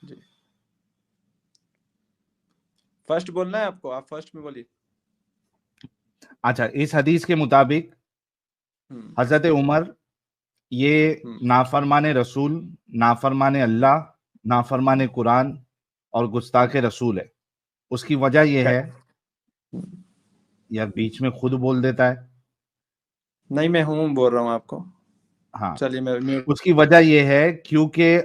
جی first بولنا ہے آپ کو، آپ فرسٹ میں بولیے. اچھا، اس حدیث کے مطابق حضرت عمر یہ نافرمان رسول، نافرمان اللہ، نافرمان قرآن اور گستاخ رسول ہے. اس کی وجہ یہ ہے، یا بیچ میں خود بول دیتا ہے؟ نہیں میں بول رہا ہوں آپ کو. ہاں، چلیے میں اس کی وجہ یہ ہے کیونکہ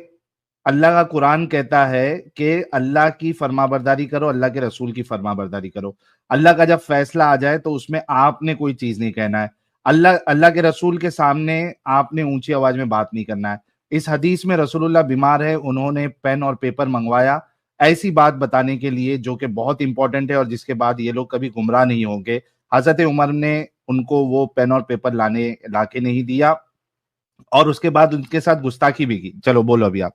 اللہ کا قرآن کہتا ہے کہ اللہ کی فرما برداری کرو، اللہ کے رسول کی فرما برداری کرو. اللہ کا جب فیصلہ آ جائے تو اس میں آپ نے کوئی چیز نہیں کہنا ہے. اللہ کے رسول کے سامنے آپ نے اونچی آواز میں بات نہیں کرنا ہے. اس حدیث میں رسول اللہ بیمار ہے، انہوں نے پین اور پیپر منگوایا ایسی بات بتانے کے لیے جو کہ بہت امپورٹنٹ ہے اور جس کے بعد یہ لوگ کبھی گمراہ نہیں ہوں گے. حضرت عمر نے ان کو وہ پین اور پیپر لا کے نہیں دیا، اور اس کے بعد ان کے ساتھ گستاخی بھی کی. چلو بولو ابھی آپ.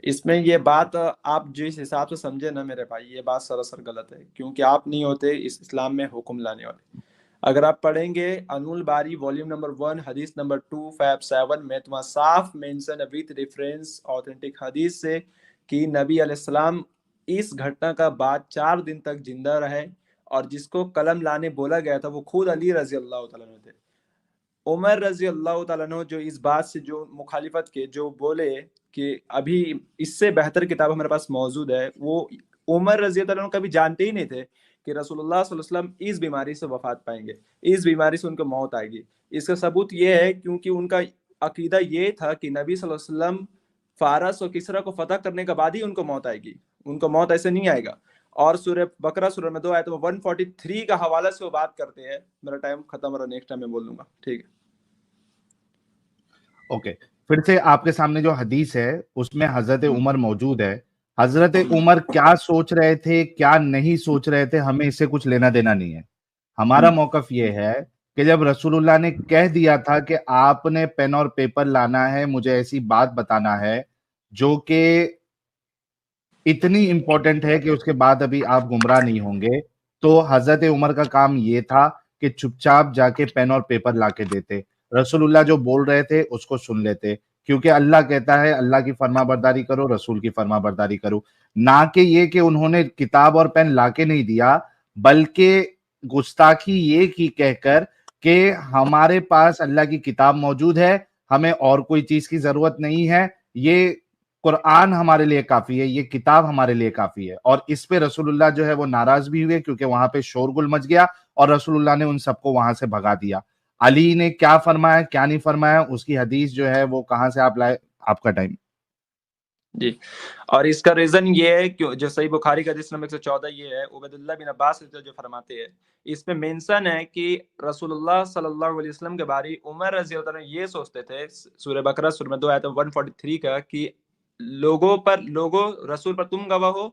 اس میں یہ بات آپ جس حساب سے سمجھے نا میرے بھائی، یہ بات سراسر غلط ہے، کیونکہ آپ نہیں ہوتے اس اسلام میں حکم لانے والے. اگر آپ پڑھیں گے انول باری والیوم نمبر 1 حدیث نمبر 257 میں تمہارا صاف مینشن وتھ ریفرنس آتھینٹک حدیث سے کہ نبی علیہ السلام اس گھٹنا کا بعد 4 دن تک زندہ رہے، اور جس کو قلم لانے بولا گیا تھا وہ خود علی رضی اللہ تعالیٰ عنہ تھے. عمر رضی اللہ تعالیٰ عنہ جو اس بات سے جو مخالفت کے جو بولے کہ ابھی اس سے بہتر کتاب ہمارے پاس موجود ہے، وہ عمر رضی اللہ عنہ کبھی جانتے ہی نہیں تھے کہ رسول اللہ صلی اللہ علیہ وسلم اس بیماری سے وفات پائیں گے، اس بیماری سے ان کو موت آئے گی. اس کا ثبوت یہ ہے کیونکہ ان کا عقیدہ یہ تھا کہ نبی صلی اللہ علیہ وسلم فارس اور کسرا کو فتح کرنے کے بعد ہی ان کو موت آئے گی، ان کو موت ایسے نہیں آئے گا. اور سورہ بقرہ سورہ میں 2 آیت 143 کا حوالہ سے وہ بات کرتے ہیں. میرا ٹائم ختم ہو رہا ہے، نیکسٹ ٹائم میں بول دوں گا. ٹھیک ہے اوکے، پھر سے آپ کے سامنے جو حدیث ہے اس میں حضرت عمر موجود ہے. حضرت عمر کیا سوچ رہے تھے کیا نہیں سوچ رہے تھے ہمیں اس سے کچھ لینا دینا نہیں ہے. ہمارا موقف یہ ہے کہ جب رسول اللہ نے کہہ دیا تھا کہ آپ نے پین اور پیپر لانا ہے، مجھے ایسی بات بتانا ہے جو کہ اتنی امپورٹنٹ ہے کہ اس کے بعد ابھی آپ گمراہ نہیں ہوں گے، تو حضرت عمر کا کام یہ تھا کہ چپ چاپ جا کے پین اور پیپر لا کے دیتے. رسول اللہ جو بول رہے تھے اس کو سن لیتے، کیونکہ اللہ کہتا ہے اللہ کی فرما برداری کرو، رسول کی فرما برداری کرو. نہ کہ یہ کہ انہوں نے کتاب اور پین لا کے نہیں دیا، بلکہ گستاخی یہ کی کہہ کر کہ ہمارے پاس اللہ کی کتاب موجود ہے، ہمیں اور کوئی چیز کی ضرورت نہیں ہے، یہ قرآن ہمارے لیے کافی ہے، یہ کتاب ہمارے لیے کافی ہے. اور اس پہ رسول اللہ جو ہے وہ ناراض بھی ہوئے کیونکہ وہاں پہ شورگل مچ گیا اور رسول اللہ نے ان سب کو وہاں سے بھگا دیا. علی نے کیا فرمایا کیا نہیں فرمایا اس کی حدیث جو ہے وہ کہاں سے آپ لائے؟ آپ کا ٹائم. جی، اور اس کا ریزن یہ ہے کہ جو صحیح بخاری کا حدیث نمبر 114 یہ ہے، عبید اللہ بن عباس جو فرماتے ہیں، اس میں مینشن ہے کہ رسول اللہ صلی اللہ علیہ وسلم کے بارے عمر رضی اللہ عنہ یہ سوچتے تھے، سورہ بقرہ سورہ میں 2 آیت 143 کا، کہ لوگوں رسول پر تم گواہ ہو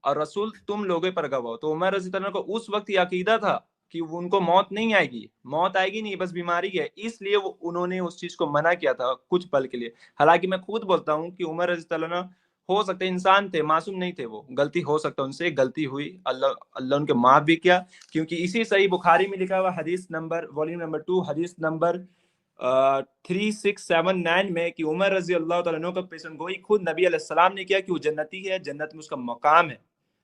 اور رسول تم لوگوں پر گواہ ہو. تو عمر رضی اللہ عنہ کو اس وقت یہ عقیدہ تھا کہ ان کو موت نہیں آئے گی، موت آئے گی نہیں، بس بیماری ہے، اس لیے انہوں نے اس چیز کو منع کیا تھا کچھ پل کے لیے. حالانکہ میں خود بولتا ہوں کہ عمر رضی اللہ عنہ ہو سکتے انسان تھے، معصوم نہیں تھے، وہ غلطی ہو سکتا ان سے غلطی ہوئی، اللہ ان کے معاف بھی کیا. کیونکہ اسی صحیح بخاری میں لکھا ہوا حدیث نمبر والیوم نمبر 2 حدیث نمبر 3679 میں کہ عمر رضی اللہ تعالیٰ عنہ کا پیشن گوئی خود نبی علیہ السلام نے کیا کہ وہ جنتی ہے، جنت میں اس کا مقام ہے.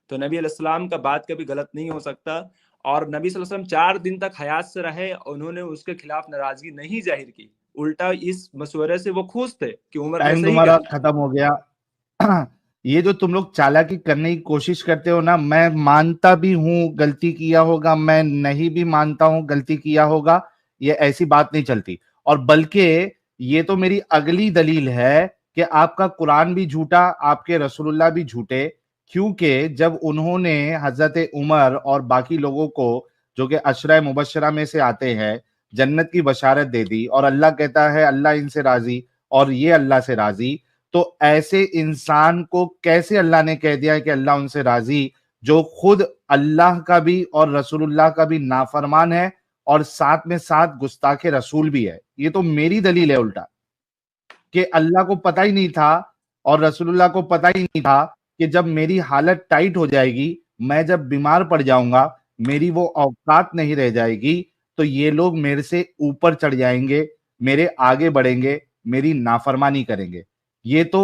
تو نبی علیہ السلام کا بات کبھی غلط نہیں ہو سکتا. اور نبی صلی اللہ علیہ وسلم 4 دن تک حیات سے رہے، انہوں نے اس کے خلاف ناراضگی نہیں ظاہر کی، الٹا اس مشورے سے وہ خوش تھے کہ عمر نے ٹائم صحیح تمہارا کہا. ختم ہو گیا. یہ جو تم لوگ چالاکی کرنے کی کوشش کرتے ہو نا، میں مانتا بھی ہوں غلطی کیا ہوگا، میں نہیں بھی مانتا ہوں غلطی کیا ہوگا، یہ ایسی بات نہیں چلتی. اور بلکہ یہ تو میری اگلی دلیل ہے کہ آپ کا قرآن بھی جھوٹا، آپ کے رسول اللہ بھی جھوٹے. کیونکہ جب انہوں نے حضرت عمر اور باقی لوگوں کو جو کہ عشرہ مبشرہ میں سے آتے ہیں جنت کی بشارت دے دی، اور اللہ کہتا ہے اللہ ان سے راضی اور یہ اللہ سے راضی، تو ایسے انسان کو کیسے اللہ نے کہہ دیا کہ اللہ ان سے راضی جو خود اللہ کا بھی اور رسول اللہ کا بھی نافرمان ہے اور ساتھ میں ساتھ گستاخ رسول بھی ہے. یہ تو میری دلیل ہے الٹا، کہ اللہ کو پتہ ہی نہیں تھا اور رسول اللہ کو پتہ ہی نہیں تھا کہ جب میری حالت ٹائٹ ہو جائے گی، میں جب بیمار پڑ جاؤں گا، میری وہ اوقات نہیں رہ جائے گی، تو یہ لوگ میرے سے اوپر چڑھ جائیں گے، میرے آگے بڑھیں گے، میری نافرمانی کریں گے. یہ تو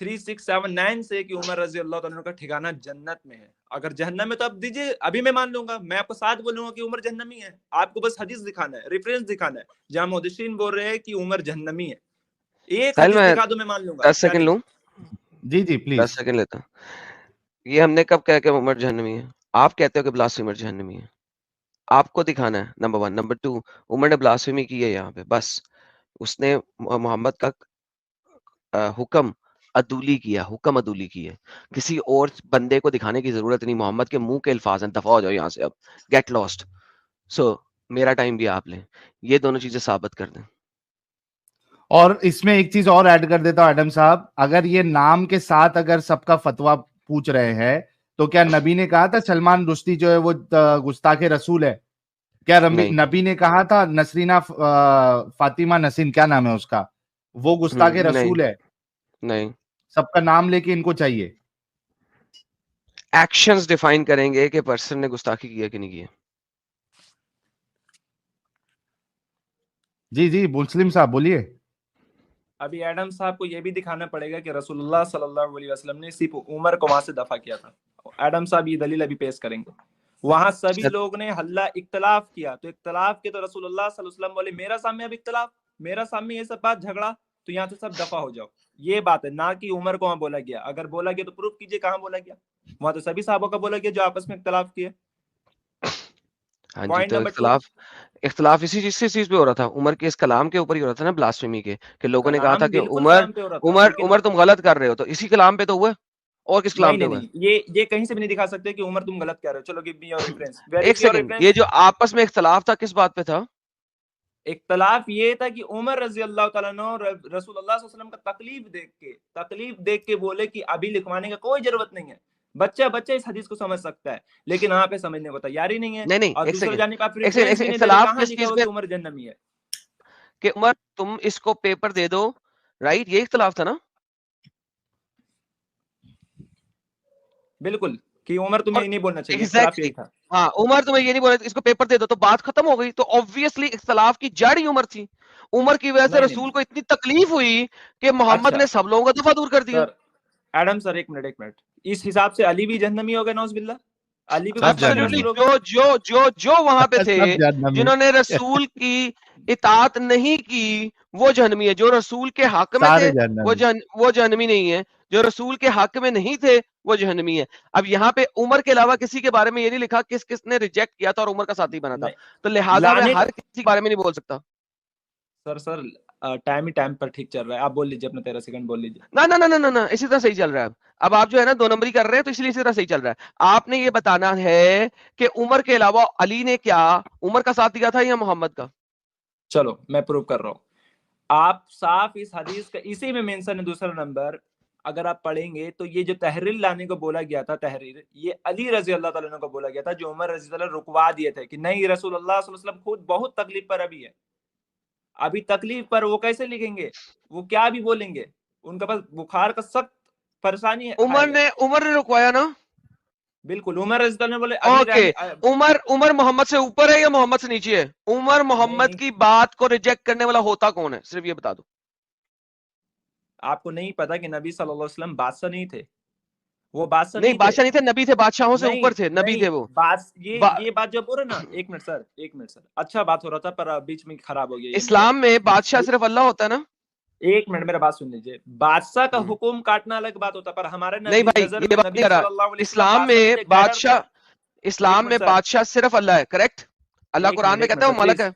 3679 سے کہ عمر رضی اللہ تعالیٰ کا ٹھکانہ جنت میں ہے. اگر جہنم میں تو اب دیجیے, ابھی میں مان لوں گا, میں آپ کو ساتھ بولوں گا کہ عمر جہنمی ہے. آپ کو بس حدیث دکھانا ہے, ریفرنس دکھانا ہے جہاں محدثین بول رہے ہیں کہ عمر جہنمی ہے. ایک حدیث دکھا دو, میں مان لوں گا. 10 سیکنڈ لوں. جی جی پلیز 10 سیکنڈ لیتا ہوں. یہ ہم نے کب کہا کہ عمر جہنمی ہے؟ آپ کہتے ہو کہ بلاسفیمر جہنمی ہے, آپ کو دکھانا ہے نمبر 1. نمبر 2, عمر نے بلاسفیمی کی ہے یہاں پہ, بس اس نے محمد کا حکم عدولی کیا, حکم عدولی کی ہے. کسی اور بندے کو دکھانے کی ضرورت نہیں, محمد کے منہ کے الفاظ ہیں, دفع ہو جاؤ یہاں سے, اب گیٹ لاسٹ. سو میرا ٹائم بھی آپ لیں, یہ دونوں چیزیں ثابت کر دیں. اور اس میں ایک چیز اور ایڈ کر دیتا ہوں ایڈم صاحب, اگر یہ نام کے ساتھ اگر سب کا فتویٰ پوچھ رہے ہیں تو کیا نبی نے کہا تھا سلمان رشدی جو ہے وہ گستاخ رسول ہے؟ کیا نبی نے کہا تھا نسرینہ فاطمہ نسیم, کیا نام ہے اس کا, وہ گستاخ رسول ہے؟ نہیں. سب کا نام لے کے ان کو چاہیے. ایکشنز ڈیفائن کریں گے کہ پرسن نے گستاخی کیا کہ نہیں کیا. جی جی مسلم صاحب بولیے. ابھی ایڈم صاحب کو یہ بھی دکھانا پڑے گا کہ رسول اللہ صلی اللہ علیہ وسلم نے صرف عمر کو وہاں سے دفع کیا تھا. ایڈم صاحب یہ دلیل ابھی پیش کریں گے. وہاں سبھی لوگ نے حلہ اختلاف کیا, تو اختلاف کے تو رسول اللہ صلی اللہ علیہ وسلم بولے میرا سامنے اب اختلاف, میرا سامنے یہ سب بات جھگڑا, تو یہاں سے سب دفع ہو جاؤ. یہ بات ہے, نہ کہ عمر کو وہاں بولا گیا. اگر بولا گیا تو پروف کیجئے کہاں بولا گیا. وہاں تو سبھی صحابوں کا بولا گیا جو آپس میں اختلاف کیے. ہاں جی, تو اختلاف اسی چیز پہ ہو رہا تھا, عمر کے اس کلام کے اوپر ہی ہو رہا تھا نا, بلاسفیمی کے, کہ لوگوں نے کہا تھا کہ عمر تم غلط کر رہے ہو, تو اسی کلام پہ تو ہوا, اور کس کلام پہ ہوا؟ یہ کہیں سے بھی نہیں دکھا سکتے کہ عمر تم غلط کر رہے ہو. چلو گیو می یور ریفرنس. ایک سیکنڈ, یہ جو آپس میں اختلاف تھا کس بات پہ تھا؟ اختلاف یہ تھا کہ عمر رضی اللہ تعالیٰ عنہ رسول اللہ صلی اللہ علیہ وسلم کا تکلیف دیکھ کے بولے کہ ابھی لکھوانے کا کوئی ضرورت نہیں ہے, بچہ اس حدیث کو سمجھ سکتا ہے, لیکن وہاں پہ سمجھنے کو تیار ہی نہیں ہے. نہیں, اور دوسرے جانب آپ اختلاف کس چیز پہ؟ عمر جہنمی ہے کہ عمر تم اس کو پیپر دے دو, رائٹ, یہ اختلاف تھا نا. بالکل, کہ عمر تمہیں نہیں بولنا چاہیے. ہاں, عمر تمہیں یہ نہیں بولنا, اس کو پیپر دے دو, تو بات ختم ہو گئی. تو obviously اختلاف کی جڑ ہی عمر تھی. عمر کی وجہ سے رسول کو اتنی تکلیف ہوئی کہ محمد نے سب لوگوں کا دفعہ دور کر دیا. ایڈم سر ایک منٹ, اس حساب سے علی بھی جہنمی ہو گئے نعوذ باللہ. علی بھی جو وہاں پہ تھے جنہوں نے رسول کی اطاعت نہیں کی وہ جہنمی ہے, جو رسول کے حق میں تھے وہ جہنمی نہیں ہے, جو رسول کے حق میں نہیں تھے وہ جہنمی ہے. اب یہاں پہ عمر کے علاوہ کسی کے بارے میں یہ نہیں لکھا کس نے ریجیکٹ کیا تھا اور عمر کا ساتھی بنا تھا, تو لہٰذا میں ہر کسی کے بارے میں نہیں بول سکتا. سر ٹائم پر ٹھیک چل رہا ہے, آپ بول لیجیے اپنا 13 سیکنڈ بول لیجیے. نہ اسی طرح صحیح چل رہا ہے. اب آپ جو ہے نا 2 نمبری کر رہے ہیں, تو اس لیے اسی طرح صحیح چل رہا ہے. آپ نے یہ بتانا ہے کہ عمر کے علاوہ علی نے کیا عمر کا ساتھ دیا تھا یا محمد کا؟ چلو میں پروف کر رہا ہوں. آپ صاف اس حدیث کا اسی میں مینشن ہے. دوسرا نمبر اگر آپ پڑھیں گے تو یہ جو تحریر لانے کو بولا گیا تھا, تحریر یہ علی رضی اللہ تعالیٰ عنہ کو بولا گیا تھا, جو عمر رضی اللہ رکوا دیے تھے کہ نہیں رسول اللہ صلی اللہ علیہ وسلم خود بہت تکلیف پر ابھی تکلیف پر, وہ کیسے لکھیں گے, وہ کیا بھی بولیں گے, ان کا پاس بخار کا سخت پریشانی ہے. عمر نے رکوایا نا, بالکل. عمر رضی اللہ بولے عمر محمد سے اوپر ہے یا محمد سے نیچے ہے؟ عمر محمد کی بات کو ریجیکٹ کرنے والا ہوتا کون ہے, صرف یہ بتا دو. آپ کو نہیں پتا کہ نبی صلی اللہ علیہ وسلم بادشاہ نہیں تھے؟ وہ بادشاہ نہیں تھے, نبی تھے, بادشاہوں سے اوپر تھے, نبی تھے وہ. یہ بات جو بول رہے نا, ایک منٹ سر, اچھا بات ہو رہا تھا پر بیچ میں خراب ہو گیا. اسلام میں بادشاہ صرف اللہ ہوتا ہے نا. ایک منٹ میرا بات سن لیجیے. بادشاہ کا حکم کاٹنا الگ بات ہوتا ہے, پر ہمارے نہیں بھائی یہ بات نہیں کر رہا. اسلام میں بادشاہ صرف اللہ ہے, کریکٹ. اللہ قرآن میں کہتا ہے وہ ملک ہے.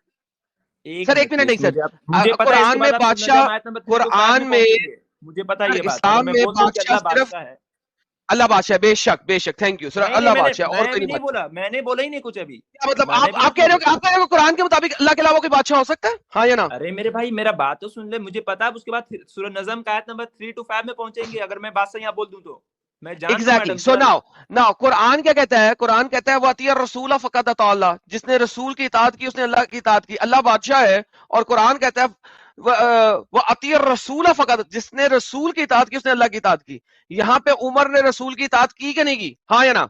سر ایک منٹ نہیں سر, قرآن میں بادشاہ, قرآن میں مجھے پتا یہ بات, اسلام میں بادشاہ صرف اللہ بادشاہ. بے شک, تھینک یو سر, اللہ بادشاہ, اور کوئی نہیں بولا. میں نے بولا ہی نہیں کچھ ابھی. مطلب آپ کہہ رہے ہو قرآن کے مطابق اللہ کے علاوہ کوئی بادشاہ ہو سکتا ہے, ہاں یا نا؟ ارے میرے بھائی میرا بات تو سن لے, مجھے پتا ہے. اس کے بعد سورہ نظم کا آیت نمبر 3 to 5 میں پہنچیں گے. اگر میں بادشاہ یہاں بول دوں تو میں ایگزیکٹلی. سو ناؤ قرآن کیا کہتا ہے؟ قرآن کہتا ہے وَأَطِیعُوا الرَّسُولَ فَقَدْ أَطَاعَ اللَّهَ, جس نے رسول کی اطاعت کی اس نے اللہ کی اطاعت کی. اللہ بادشاہ ہے, اور قرآن کہتا ہے وَأَطِیعُوا الرَّسُولَ فَقَدْ, جس نے رسول کی اطاعت کی اس نے اللہ کی اطاعت کی. یہاں پہ عمر نے رسول کی اطاعت کی کہ نہیں کی, ہاں یا نا؟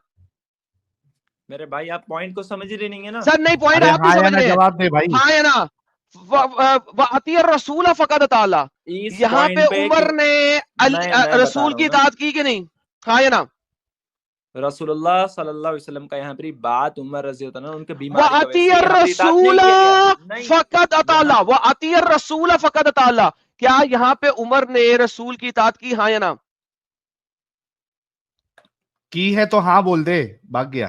میرے بھائی آپ پوائنٹ کو سمجھ رہے نہیں ہے نا سر. نہیں, پوائنٹ آپ نہیں سمجھ رہے ہیں, ہاں یا نا؟ وَأَطِیعُ الرَّسُولَ فَقَدْ اطَاعَ، اس یہاں پوائنٹ پہ عمر نے میں رسول کی اطاعت کی کہ نہیں؟ ہاں یا نا؟ رسول اللہ صلی اللہ علیہ وسلم کا یہاں پر بات عمر رضی اللہ عنہ ان کے بیماری کی وجہ وَأَطِیعُ سے یہاں پر اطاعت الرَّسُولَ نہیں کیا گیا. نہیں فَقَدْ اطَاعَ، یہاں وَأَطِیعُ الرَّسُولَ فَقَدْ اطَاعَ، کیا یہاں پہ عمر نے رسول کی اطاعت کی؟ ہاں یا نا؟ کی ہے تو ہاں بول دے، بھاگ گیا.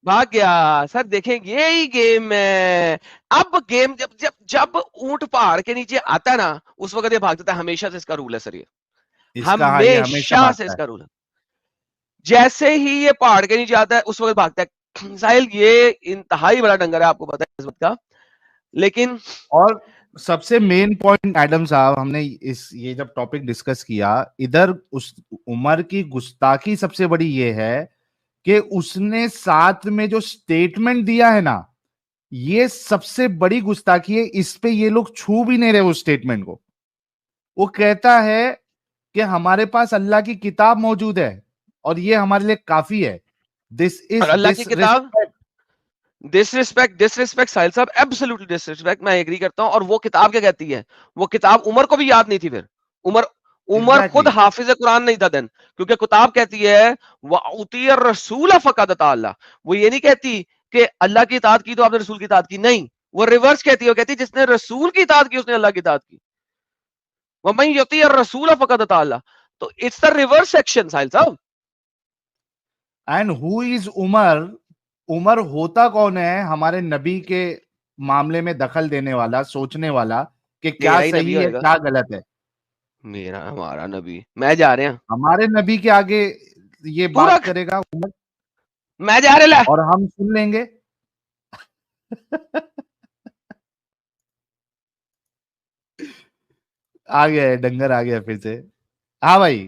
بھاگ گیا. سر دیکھیں یہی گیم ہے. اب گیم جب اونٹ پہاڑ کے نیچے آتا ہے نا اس وقت یہ بھاگ جاتا ہے. ہمیشہ سے اس کا رول ہے سر، یہ اس کا ہاں یہ ہمیشہ ہمیشہ سے بھاگتا اس ہے. کا رول ہے. جیسے ہی یہ پہاڑ کے نیچے آتا ہے اس وقت بھاگتا ہے. ساحل یہ انتہائی بڑا ڈنگر ہے، آپ کو پتا ہے اس وقت کا. لیکن اور سب سے مین پوائنٹ ایڈم صاحب، ہم نے یہ جب ٹاپک ڈسکس کیا ادھر، اس عمر کی گستاخی سب سے بڑی یہ ہے کہ اس نے ساتھ میں جو سٹیٹمنٹ دیا ہے نا، یہ سب سے بڑی گستاخی ہے. اس پہ یہ لوگ چھو بھی نہیں رہے اس سٹیٹمنٹ کو. وہ کہتا ہے کہ ہمارے پاس اللہ کی کتاب موجود ہے اور یہ ہمارے لیے کافی ہے. دس از اللہ کی کتاب ڈس رسپیکٹ ساحل صاحب، ایبسولوٹلی ڈس رسپیکٹ. میں ایگری کرتا ہوں. اور وہ کتاب کیا کہتی ہے؟ وہ کتاب عمر کو بھی یاد نہیں تھی. پھر عمر خود حافظ قرآن نہیں تھا دن، کیونکہ کتاب کہتی ہے وَأُطِیعُ الرَّسُولَ فَقَدْ اطَاعَ اللَّهَ. وہ یہ نہیں کہتی کہ اللہ کی اطاعت کی تو آپ نے رسول کی اطاعت کی. نہیں، وہ ریورس کہتی ہے. وہ کہتی ہے جس نے رسول کی اطاعت کی اس نے اللہ کی اطاعت کی. وَمَن يُطِیعِ الرَّسُولَ فَقَدْ اطَاعَ اللَّهَ. تو اٹس دا ریورس سیکشن ساحل صاحب. اینڈ ہو از عمر؟ عمر ہوتا کون ہے ہمارے نبی کے معاملے میں دخل دینے والا، سوچنے والا کہ کیا صحیح ہے کیا غلط ہے. ہمارا نبی. میں جا رہے ہیں ہمارے نبی کے آگے یہ بات کرے گا عمر، میں جا رہا اور ہم سن لیں گے. آ گیا ڈنگر، آ گیا پھر سے. ہاں بھائی،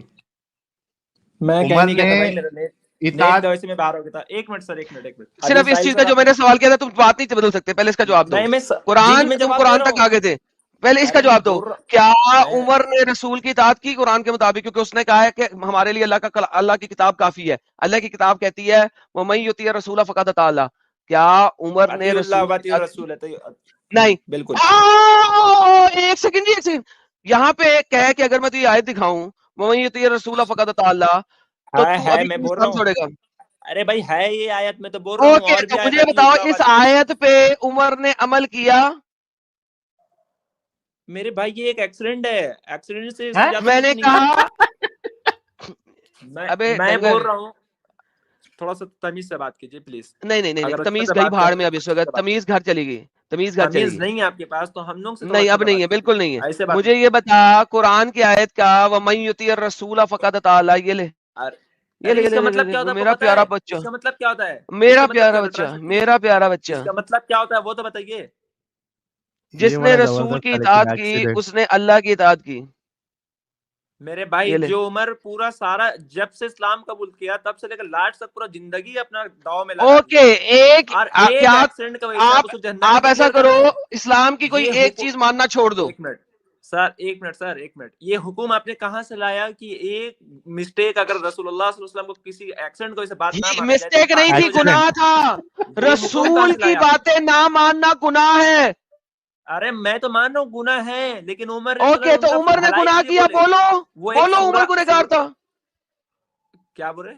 میں عمر کہنے کیا تھا بھائی، نے میرا اطاعت. ویسے میں باہر ہو گیا تھا. ایک منٹ سر، ایک منٹ صرف اس چیز کا جو میں نے سوال کیا تھا تم بات نہیں بدل سکتے. پہلے اس کا جواب دو. نہیں میں قرآن، میں تم جواب دے قرآن رہا تک ہوں. آگے تھے. پہلے اس کا ارے میں جواب دو. بول رہا کیا میں عمر نے رسول کی اطاعت کی قرآن کے مطابق؟ کیونکہ اس نے کہا ہے کہ ہمارے لیے اللہ کی کتاب کافی ہے. اللہ کی کتاب کہتی ہے وَمَن يُطِیعِ الرَّسُولَ فَقَدْ اطَاعَ اللَّهَ. کیا عمر نے رسول کی رسول ہے نہیں؟ بالکل. ایک سیکنڈ جی، ایک سیکنڈ. یہاں پہ کہے کہ اگر میں تجھے آیت دکھاؤں وَمَن يُطِیعِ الرَّسُولَ فَقَدْ اطَاعَ اللَّهَ، تو تو ابھی میں کس بول رہا کام ہوں. چھوڑے گا؟ ارے بھائی ہے یہ آیت، میں تو بول رہا ہوں. اوکے، اور تو بھی آیت مجھے آتی ہے بتاؤ اللہ اس والی. آیت پہ عمر نے عمل کیا؟ میرے بھائی یہ ایک ایکسیڈنٹ ہے. ایکسیڈنٹ سے اس سے زیادہ میں کچھ نے نہیں کہا ابے میں ڈنگر، بول رہا ہوں تھوڑا سا تمیز سے بات کیجیے پلیز. نہیں اگر اچھے تمیز سے گئی بات بھاڑ کریں میں. تو اب اس اچھے سے وقت بات تمیز گھر چلی گئی. تمیز گھر چلی تمیز گئی. نہیں ہے آپ کے پاس تو ہم لوگ سے نہیں، اب نہیں ہے، بالکل نہیں ہے. مجھے یہ بتا قرآن کی آیت کا وَمَن يُطِیعِ الرَّسُولَ فَقَدْ اطَاعَ اللَّهَ، یہ لے. ارے اس کا مطلب کیا ہوتا ہے آپ کو میرا پتا پیارا ہے؟ بچہ، اس کا مطلب کیا ہوتا ہے؟ میرا پیارا بچہ، میرا پیارا بچہ، اس کا مطلب کیا ہوتا ہے وہ تو بتائیے. جس یہ نے بڑا رسول زبردست کی تھا لیکن اطاعت کی ایکسیڈنٹ. اس نے اللہ کی اطاعت کی. میرے بھائی جو عمر پورا سارا جب سے اسلام قبول کیا تب سے لے کر لاسٹ تک پورا زندگی اپنا داؤ میں لگا دیا. اوکے، اور ایک کیا ایکسیڈنٹ کی وجہ سے آپ اس کو جہنمی آپ ایسا ڈکلیئر کر کرو رہے ہیں. اسلام کی کوئی یہ ایک چیز ماننا چھوڑ دو. ایک منٹ. یہ حکم آپ نے کہاں سے لایا کہ ایک مسٹیک اگر رسول اللہ صلی اللہ علیہ وسلم کو کسی ایکسیڈنٹ کو بات نہ مانا جائے تو مسٹیک نہیں کافر تھی، ہو جائے؟ گناہ تھا. یہ حکم کہاں رسول سے کی لایا؟ باتیں نہ ماننا گناہ ہے. ارے میں تو مان رہا ہوں گناہ ہے، لیکن عمر اوکے، تو عمر نے گناہ کیا، بولو عمر گنہگار تھا. کیا بول رہے؟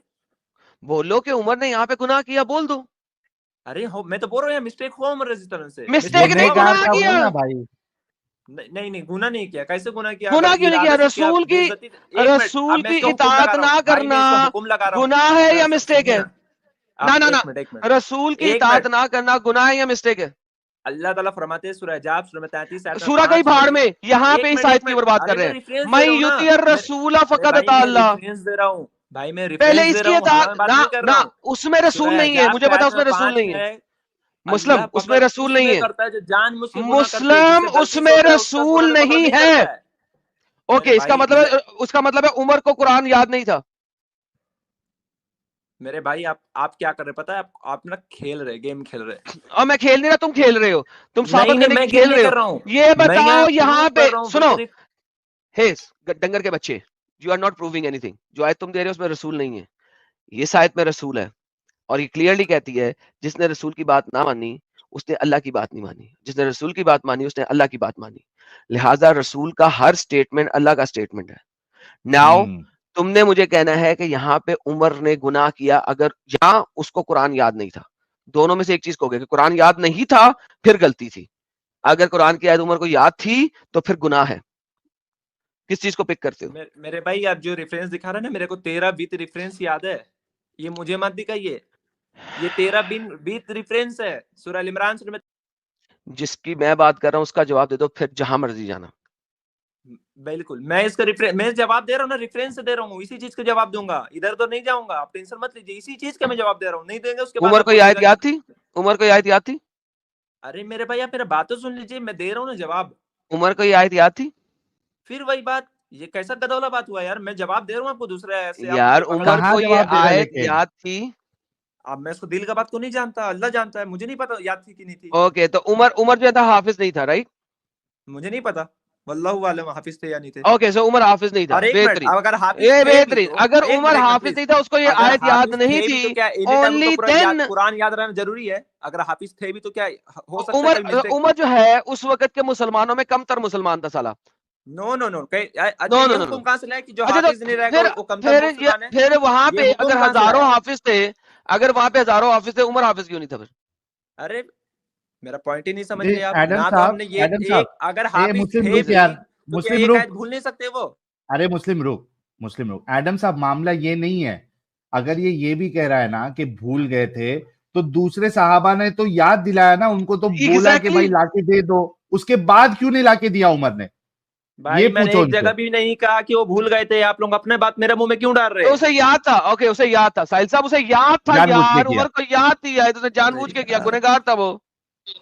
بولو کہ عمر نے یہاں پہ گناہ کیا، بول دو. ارے میں تو بول رہا ہوں مسٹیک ہوا عمر رضی اللہ عنہ سے. مسٹیک نہیں، گناہ کیا. نہیں گناہ نہیں کیا. کیسے گناہ کیا؟ گناہ اگر کیوں نہیں کیا؟ ارادہ سے کیا رسول بے کی عزتی. ایک منٹ، اب میں اس کو حکم اطاعت لگا رہا نہ ہوں بھائی، کرنا میں اس کو حکم لگا رہا ہوں. گناہ ہے یا سر مسٹیک سنیے ہے؟ نا. نہ ایک منٹ. رسول کی ایک اطاعت منٹ. نہ کرنا گناہ ہے یا مسٹیک ہے؟ اللہ تعالیٰ فرماتے ہیں سورہ حجاب سورہ 33 آیت سورہ کئی 5 بھاڑ میں. میں، یہاں پہ ایک اس منٹ آیت کی اوپر بات کر ارے رہے میں ہیں. ریفرنس دے من رہا ہوں نا. یطیع الرسول ارے فقد بھائی اطاع میں اللہ. ریفرنس دے رہا ہوں. بھائی میں پہلے ریفرنس اس دے کی رہا ہوں، ہوا میں اطاعت بات نہیں کر رہا ہوں. اس میں رسول سورہ نہیں ہے، حجاب مجھے کی پتا آیت اس میں رسول 5 نہیں ہے. ہے. مسلم اللہ اس میں پابند رسول اس نہیں سے ہے. کرتا ہے جو جان مجھ کے گناہ کرتے ہیں، جس مسلم سے اس غلطی سے میں ہوتا ہے اس کا رسول گناہ کا نہیں نہیں ہے. کرتا ہے. اوکے، اس کا مطلب ہے عمر کو قرآن یاد نہیں تھا. میرے بھائی آپ کیا کر رہے پتا ہے؟ آپ نا کھیل رہے، گیم کھیل رہے. اور میں کھیل نہیں رہا، تم کھیل رہے ہو. تم ثابت نہیں کرنے میں کی گیم کھیل نہیں رہے ہو. کر رہا ہوں. یہ میں بتاؤ یہاں پروف پہ کر رہا ہوں. سنو، ڈنگر کے بچے، you are not proving anything. جو آیت تم دے رہے ہو اس میں رسول نہیں ہے. یہ آیت میں رسول ہے اور یہ کلیئرلی کہتی ہے جس نے رسول کی بات نہ مانی اس نے اللہ کی بات نہیں مانی, جس نے رسول کی بات مانی اس نے اللہ کی بات مانی. لہٰذا رسول کا ہر سٹیٹمنٹ اللہ کا سٹیٹمنٹ ہے. ناؤ تم نے مجھے کہنا ہے کہ یہاں پہ عمر نے گناہ کیا, اگر یہاں اس کو قرآن یاد نہیں تھا, دونوں میں سے ایک چیز کو گیا کہ قرآن یاد نہیں تھا پھر غلطی تھی. اگر قرآن کی آیت عمر کو یاد تھی تو پھر گناہ ہے. کس چیز کو پک کرتے ہو؟ میرے بھائی آپ جو ریفرنس دکھا رہے ہیں نا, میرے کو 13 بیت ریفرنس یاد ہے, یہ مجھے مت دکھائیے, یہ 13 بیت ریفرنس ہے سورہ ال عمران میں. جس کی میں بات کر رہا ہوں اس کا جواب دے دو, پھر جہاں مرضی جانا. بالکل میں اس کا میں جواب دے رہا ہوں نا, ریفرنس دے رہا ہوں, اسی چیز کا جواب دوں گا, ادھر تو نہیں جاؤں گا, آپ ٹینشن مت لیجیے, اسی چیز کا میں جواب دے رہا ہوں. نہیں دیں گے اس کے بعد عمر کو آیت یاد تھی؟ عمر کو آیت یاد تھی؟ ارے میرے بھائی آپ میرا بات تو سن لیجیے, میں دے رہا ہوں نا جواب. عمر کو آیت یاد تھی؟ پھر وہی بات, یہ کیسا گدولا بات ہوا یار, میں جواب دے رہا ہوں آپ کو دوسرا ایسے. یار عمر کو یہ آیت یاد تھی. اب میں اس کو دل کا بات کو نہیں جانتا, اللہ جانتا ہے, مجھے نہیں پتا یاد تھی کہ نہیں تھی. اوکے, تو عمر جو تھا حافظ نہیں تھا, رائٹ؟ مجھے نہیں پتا, واللہ عالم حافظ تھے یا نہیں تھے. اوکے, سو عمر حافظ نہیں تھا, بہترین. اگر عمر حافظ نہیں تھا, اس کو یہ آیت یاد نہیں تھی, اونلی دین قرآن یاد رہنا ضروری ہے. اگر حافظ تھے بھی تو کیا ہو سکتا ہے عمر جو ہے اس وقت کے مسلمانوں میں کم تر مسلمان تھا سالہ. نو نو نو حکم کہاں سے لائے کہ جو حافظ نہیں رہے گا وہ کم تر مسلمان ہے؟ پھر وہاں پہ اگر ہزاروں حافظ تھے, اگر وہاں پہ ہزاروں حافظ تھے, عمر حافظ کیوں نہیں تھا پھر؟ ارے میرا پوائنٹ ہی نہیں سمجھ رہے آپ. ایڈم نہ تو ہم نے یہ ایک, اگر حافظ تھے بھی تو کیا ایک آیت بھول نہیں سکتے وہ؟ ارے مسلم روک ایڈم صاحب, معاملہ یہ نہیں ہے. اگر یہ بھی کہہ رہا ہے نا کہ بھول گئے تھے, تو دوسرے صحابہ نے تو یاد دلایا نا ان کو, تو بولا کہ بھائی لا کے دے دو, اس کے بعد کیوں نہیں لا کے دیا عمر نے؟ بھائی میں نے ایک جگہ بھی نہیں کہا کہ وہ بھول گئے تھے, آپ لوگ اپنے بات میرے منہ میں کیوں ڈال رہے ہیں؟ اسے یاد تھا. اوکے, اسے یاد تھا ساحل صاحب, اسے یاد تھا یار, عمر کو یاد تھی آیت, اسے جان بوجھ کے کیا, گنہگار تھا وہ.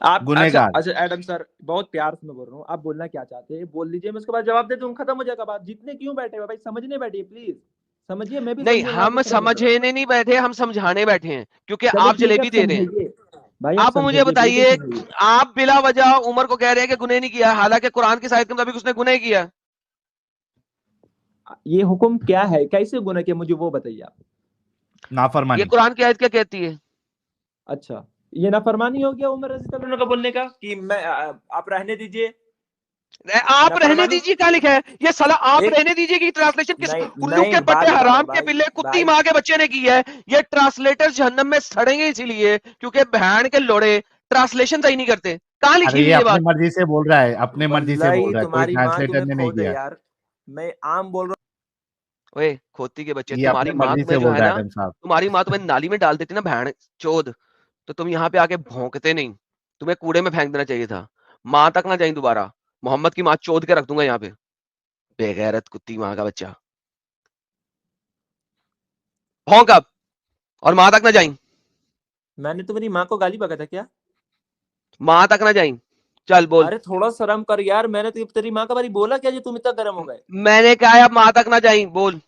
آپ اچھا ایڈم سر بہت پیار سے میں بول رہا ہوں, آپ بولنا کیا چاہتے ہیں بول لیجیے, میں اس کے بعد جواب دے دوں, ختم ہو جائے گا بات. جتنے کیوں بیٹھے ہو بھائی, سمجھنے بیٹھیے پلیز, سمجھیے. میں بھی نہیں, ہم سمجھنے نہیں بیٹھے, ہم سمجھانے بیٹھے ہیں, کیونکہ آپ جلیبی دے رہے ہیں. آپ مجھے بتائیے, آپ بلا وجہ عمر کو کہہ رہے ہیں کہ گناہ نہیں کیا, حالانکہ قرآن کی آیت کے مطابق اس نے گناہ کیا. یہ حکم کیا ہے, کیسے گناہ کیا, مجھے وہ بتائیے آپ. نافرمانی. یہ قرآن کی آیت کیا کہتی ہے؟ اچھا, یہ نافرمانی ہو گیا عمر رضی اللہ عنہ کا بولنے کا کہ میں آپ رہنے دیجئے, آپ رہنے دیجیے کیا لکھا ہے یہ سلا, آپ رہنے دیجیے کی ٹرانسلیشن کس الو کے پٹے حرام کے پلے کتی ماں کے بچے نے کی ہے؟ یہ ٹرانسلیٹر جہنم میں سڑیں گے اسی لیے کیونکہ بہن کے لوڑے ٹرانسلیشن صحیح نہیں کرتے. کہاں لکھی ہوئی ہے بات؟ اپنی مرضی سے بول رہا ہے, اپنے مرضی سے بول رہا ہے, کوئی تمہاری ماں ٹرانسلیٹر نے نہیں کیا. یار میں عام بول رہا ہوں. اوے کھوتی کے بچے, یہ تمہاری اپنی ماں مرضی تمہیں سے جو بول ہے رہا ہے نا, ایڈم صاحب. تمہاری ماں تمہیں نالی میں ڈال دیتی نا بہن چود, تو تم یہاں پہ آ کے بھونکتے نہیں, تمہیں کوڑے میں پھینک دینا چاہیے تھا. ماں تک نہ جائیں دوبارہ, محمد کی ماں چود کے رکھ دوں گا یہاں پہ, بے غیرت کتی ماں کا بچہ. بھونک اب, اور ماں تک نہ جائیں. میں نے تمہاری ماں کو گالی بکا تھا کیا؟ ماں تک نہ جائیں, چل بول. ارے تھوڑا شرم کر یار, میں نے تیری ماں کا باری بولا کیا جو تم اتنا گرم ہو گئے؟ میں نے کہا اب ماں تک نہ جائیں, بول.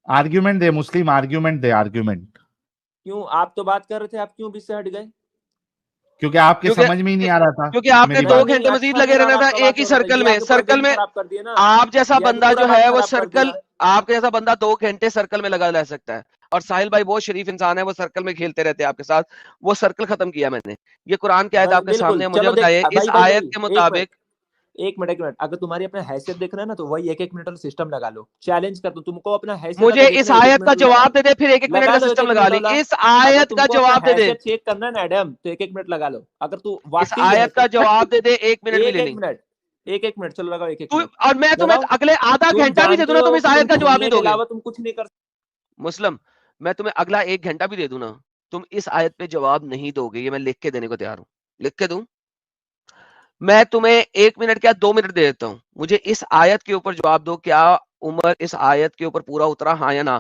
آرگیومنٹ دے مسلم, آرگیومنٹ دے, آرگیومنٹ. کیوں آپ تو بات کر رہے تھے, آپ کیوں بیچ سے ہٹ گئے؟ کیونکہ آپ کے سمجھ میں ہی نہیں آ رہا تھا, کیونکہ آپ نے 2 گھنٹے مزید لگے رہنا تھا ایک ہی سرکل میں آپ جیسا بندہ جو ہے وہ سرکل, آپ کے جیسا بندہ 2 گھنٹے سرکل میں لگا رہ سکتا ہے. اور ساحل بھائی بہت شریف انسان ہے, وہ سرکل میں کھیلتے رہتے ہیں آپ کے ساتھ, وہ سرکل ختم کیا میں نے. یہ قرآن کی آیت آپ کے سامنے, مجھے بتائیے اس آیت کے مطابق. ایک منٹ اگر تمہاری اپنا حیثیت دیکھنا ہے نا تو وہی 1 منٹ سسٹم لگا لو, چیلنج کر دوں تم کو اپنا حیثیت. مجھے اس آیت کا جواب دے دے, پھر 1 منٹ کا سسٹم لگا لیں. اس آیت کا جواب دے دے, چیک کرنا ہے نا ایڈم, تو 1 منٹ لگا لو. اگر تو اس آیت کا جواب دے دے, 1 منٹ بھی لے لیں. 1 منٹ چلو لگاؤ, 1 منٹ. اور میں تمہیں اگلے آدھا گھنٹہ بھی دے دوں نا, تم اس آیت کا جواب نہیں دو گے. تم کچھ نہیں کر مسلم, میں تمہیں اگلا 1 گھنٹہ بھی دے دوں نا, تم اس آیت پہ جواب نہیں دو گے. یہ میں لکھ کے دینے کو تیار ہوں, لکھ کے دوں. میں تمہیں 1 منٹ کیا 2 منٹ دے دیتا ہوں, مجھے اس آیت کے اوپر جواب دو, کیا عمر اس آیت کے اوپر پورا اترا, ہاں یا نہ.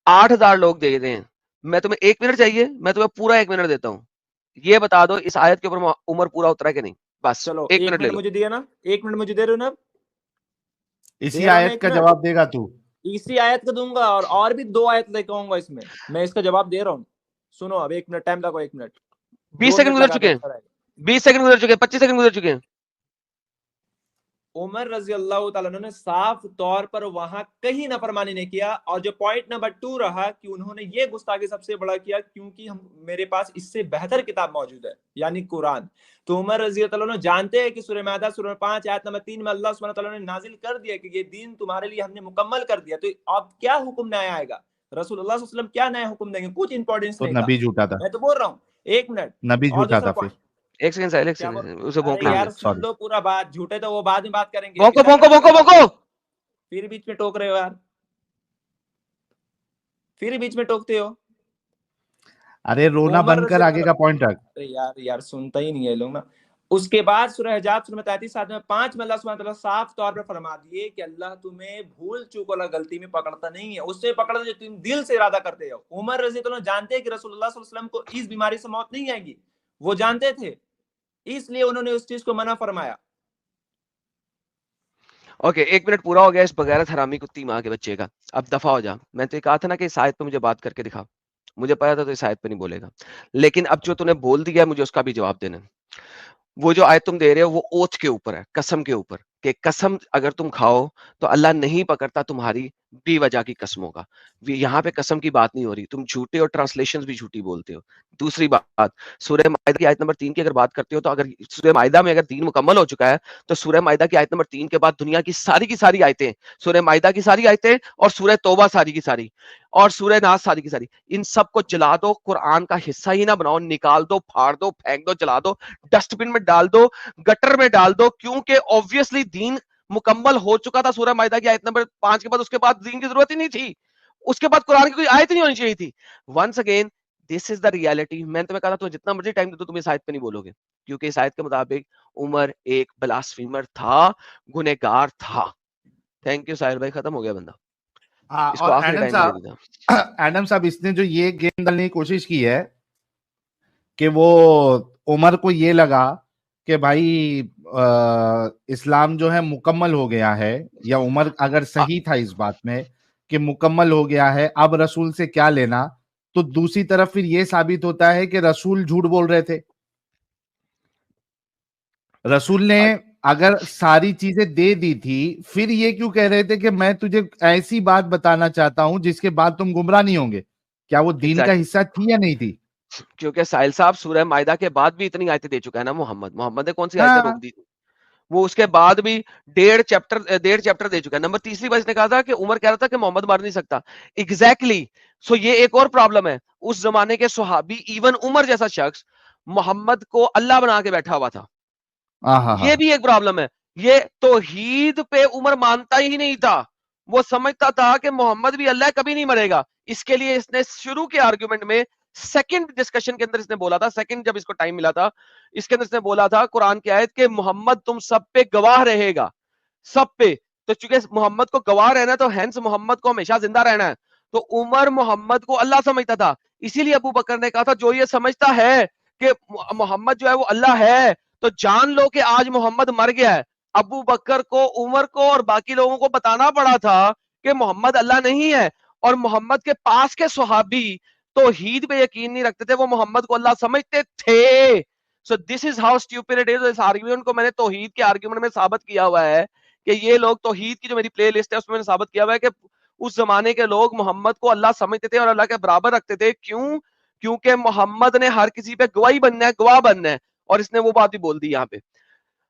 8000 لوگ دے رہے ہیں, میں تمہیں 1 منٹ چاہیے, میں تمہیں پورا 1 منٹ دیتا ہوں. یہ بتا دو اس آیت کے اوپر عمر پورا اترا کہ نہیں, بس. چلو 1 منٹ لے لو. مجھے دیا نا, 1 منٹ مجھے دے رہے ہو نا, اسی آیت کا جواب دے گا تو. اسی آیت کا دوں گا, اور بھی 2 آیت لے کے آؤں گا اس میں اس کا جواب دے رہا ہوں. سنو اب 1 منٹ ٹائم لگو, 1 منٹ 20 سیکنڈ گزر چکے ہیں, 20 سیکنڈ گزر چکے ہیں, 25 سیکنڈ گزر چکے ہیں. عمر رضی اللہ تعالیٰ عنہ نے صاف طور پر وہاں کہیں نافرمانی نہیں کیا. اور جو پوائنٹ نمبر 2 رہا کہ انہوں نے یہ گستاخی سب سے بڑا کیا کیونکہ میرے پاس اس سے بہتر کتاب موجود ہے یعنی قرآن. تو عمر رضی اللہ عنہ جانتے ہیں کہ سورہ مائدہ سورہ 5 آیت نمبر 3 میں اللہ سبحانہ تعالیٰ نے نازل کر دیا کہ یہ دین تمہارے لیے ہم نے مکمل کر دیا. تو اب کیا حکم نیا آئے گا؟ رسول اللہ صلی اللہ علیہ وسلم کیا نیا حکم دیں گے؟ کچھ امپورٹنس تو نہیں تھا. نبی جھوٹا تھا, میں تو بول رہا ہوں. ایک منٹ. نبی اور جھوٹا دوسرا تھا. پھر ایک سیکنڈ ساحل, ایک کیا سیکنڈ اسے بھونک ارے لیں. یار سن سوری, لو پورا بات. جھوٹے تو وہ بعد میں بات کریں گے. بھونکو بھونکو بھونکو بھونکو. پھر بیچ میں ٹوک رہے ہو یار, پھر بیچ میں ٹوکتے ہو. ارے رونا عمر بند رضی کر, اللہ آگے کا پوائنٹ رکھ. ارے یار سنتا ہی نہیں ہے لوگ نا. اس کے بعد سورہ حجاب سورہ 33 آیت میں 5 میں اللہ سبحانہ تعالیٰ صاف طور پر فرما دیے کہ اللہ تمہیں بھول چوک والا غلطی میں پکڑتا نہیں ہے, اس سے پکڑتا جو تم دل سے ارادہ کرتے ہو. عمر رضی اللہ عنہ جانتے ہیں کہ رسول اللہ صلی اللہ علیہ وسلم کو اس بیماری سے موت نہیں آئے گی, وہ جانتے تھے, اس لیے انہوں نے اس چیز کو منع فرمایا. اوکے, 1 منٹ پورا ہو گیا اس بغیرت حرامی کتی ماں کے بچے کا. اب دفع ہو جا. میں تو یہ کہا تھا نا کہ اس آیت پہ مجھے بات کر کے دکھا. مجھے پتا تھا تو اس آیت پہ نہیں بولے گا, لیکن اب جو تو نے بول دیا مجھے اس کا بھی جواب دینا. وہ جو آیت تم دے رہے ہو وہ اوتھ کے اوپر ہے, قسم کے اوپر, کہ قسم اگر تم کھاؤ تو اللہ نہیں پکڑتا تمہاری بے وجہ کی قسموں کا. یہاں پہ قسم کی بات نہیں ہو رہی, تم جھوٹے اور ٹرانسلیشنز بھی جھوٹی بولتے ہو. دوسری بات, سورہ مائدہ کی آیت نمبر 3 کی اگر بات کرتے ہو تو اگر سورہ مائدہ میں اگر دین مکمل ہو چکا ہے تو سورہ مائدہ کی آیت نمبر 3 کے بعد دنیا کی ساری آیتیں, سورہ مائدہ کی ساری آیتیں اور سورہ توبہ ساری کی ساری اور سورہ ناس ساری کی ساری, ان سب کو جلا دو, قرآن کا حصہ ہی نہ بناؤ, نکال دو, پھاڑ دو, پھینک دو, جلا دو, ڈسٹ بن میں ڈال دو, گٹر میں ڈال دو, کیونکہ obviously دین مکمل ہو چکا تھا. سورہ مائدہ کی آیت نمبر 5 کے بعد اس کے بعد دین کی ضرورت ہی نہیں تھی, اس کے بعد قرآن کی کوئی آیت نہیں ہونی چاہیے تھی. Once again this is the reality. میں نے تمہیں کہا تھا تمہیں جتنا مرضی ٹائم دے دو تم اس آیت پہ نہیں بولو گے, کیونکہ اس آیت کے مطابق عمر ایک بلاسفیمر تھا, گنہگار تھا. تھینک یو ساحل بھائی, ختم ہو گیا بندہ. اس کو اور آخری ٹائم دے دیتا. ایڈم صاحب اس نے جو یہ گیم ڈالنے کی کوشش کی ہے کہ وہ عمر کو یہ لگا کہ بھائی اسلام جو ہے مکمل ہو گیا ہے, یا عمر اگر صحیح تھا اس بات میں کہ مکمل ہو گیا ہے, اب رسول سے کیا لینا, تو دوسری طرف پھر یہ ثابت ہوتا ہے کہ رسول جھوٹ بول رہے تھے. رسول نے اگر ساری چیزیں دے دی تھی پھر یہ کیوں کہہ رہے تھے کہ میں تجھے ایسی بات بتانا چاہتا ہوں جس کے بعد تم گمراہ نہیں ہوں گے؟ کیا وہ دین کا حصہ تھی یا نہیں تھی؟ کیونکہ ساحل صاحب سورہ مائدہ کے بعد بھی اتنی آیتیں دے چکا ہے نا محمد نے کون سی آیتیں روک دی تھی؟ وہ اس کے بعد بھی 1.5 چیپٹر دے چکا ہے. نمبر تیسری بات اس نے کہا تھا کہ عمر کہہ رہا تھا کہ محمد مار نہیں سکتا. ایگزیکٹلی. سو یہ ایک اور پرابلم ہے. اس زمانے کے صحابی ایون عمر جیسا شخص محمد کو اللہ بنا کے بیٹھا ہوا تھا. یہ بھی ایک پرابلم ہے. یہ توحید پہ عمر مانتا ہی نہیں تھا, وہ سمجھتا تھا کہ محمد بھی اللہ کبھی نہیں مرے گا. اس کے لیے اس نے شروع کے آرگومنٹ میں سیکنڈ ڈسکشن کے اندر اس نے بولا تھا, سیکنڈ جب اس کو ٹائم ملا تھا اس کے اندر اس نے بولا تھا قرآن کی آیت کہ محمد تم سب پہ گواہ رہے گا, سب پہ. تو چونکہ محمد کو گواہ رہنا ہے تو ہینس محمد کو ہمیشہ زندہ رہنا ہے. تو عمر محمد کو اللہ سمجھتا تھا, اسی لیے ابو بکر نے کہا تھا جو یہ سمجھتا ہے کہ محمد جو ہے وہ اللہ ہے تو جان لو کہ آج محمد مر گیا ہے. ابو بکر کو, عمر کو اور باقی لوگوں کو بتانا پڑا تھا کہ محمد اللہ نہیں ہے. اور محمد کے پاس کے صحابی توحید پہ یقین نہیں رکھتے تھے, وہ محمد کو اللہ سمجھتے تھے. So this is how stupid it is. اس آرگومنٹ کو میں نے توحید کے آرگومنٹ میں ثابت کیا ہوا ہے کہ یہ لوگ توحید کی جو میری پلے لسٹ ہے اس میں نے ثابت کیا ہوا ہے کہ اس زمانے کے لوگ محمد کو اللہ سمجھتے تھے اور اللہ کے برابر رکھتے تھے. کیوں؟ کیونکہ محمد نے ہر کسی پہ گواہی بننا ہے, گواہ بننا ہے, اور اس نے وہ بات بھی بول دی یہاں پہ.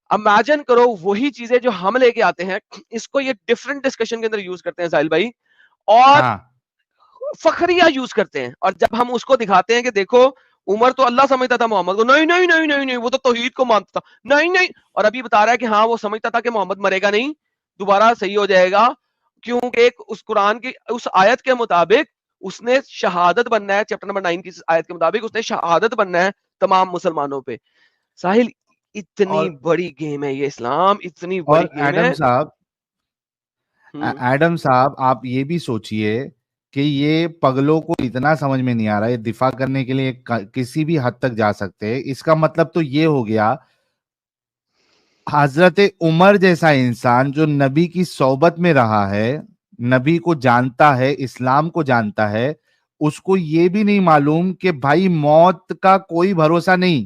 امیجن کرو وہی چیزیں جو ہم لے کے آتے ہیں اس کو یہ ڈفرنٹ ڈسکشن کے اندر یوز کرتے ہیں ساحل بھائی, اور فخریہ یوز کرتے ہیں. اور جب ہم اس کو دکھاتے ہیں کہ دیکھو عمر تو اللہ سمجھتا تھا محمد کو, نہیں نہیں نہیں نہیں نہیں وہ تو توحید کو مانتا تھا, نہیں نہیں, اور ابھی بتا رہا ہے کہ ہاں وہ سمجھتا تھا کہ محمد مرے گا نہیں, دوبارہ صحیح ہو جائے گا. کیونکہ اس قرآن کی اس آیت کے مطابق اس نے شہادت بننا ہے, چیپٹر نمبر 9 کی آیت کے مطابق اس نے شہادت بننا ہے تمام مسلمانوں پہ. ساحل اتنی بڑی گیم ہے یہ اسلام, اتنی بڑی گیم ہے. ایڈم صاحب آپ یہ بھی سوچئے کہ یہ پگلوں کو اتنا سمجھ میں نہیں آ رہا, یہ دفاع کرنے کے لیے کسی بھی حد تک جا سکتے ہیں. اس کا مطلب تو یہ ہو گیا حضرت عمر جیسا انسان جو نبی کی صحبت میں رہا ہے, نبی کو جانتا ہے, اسلام کو جانتا ہے, اس کو یہ بھی نہیں معلوم کہ بھائی موت کا کوئی بھروسہ نہیں.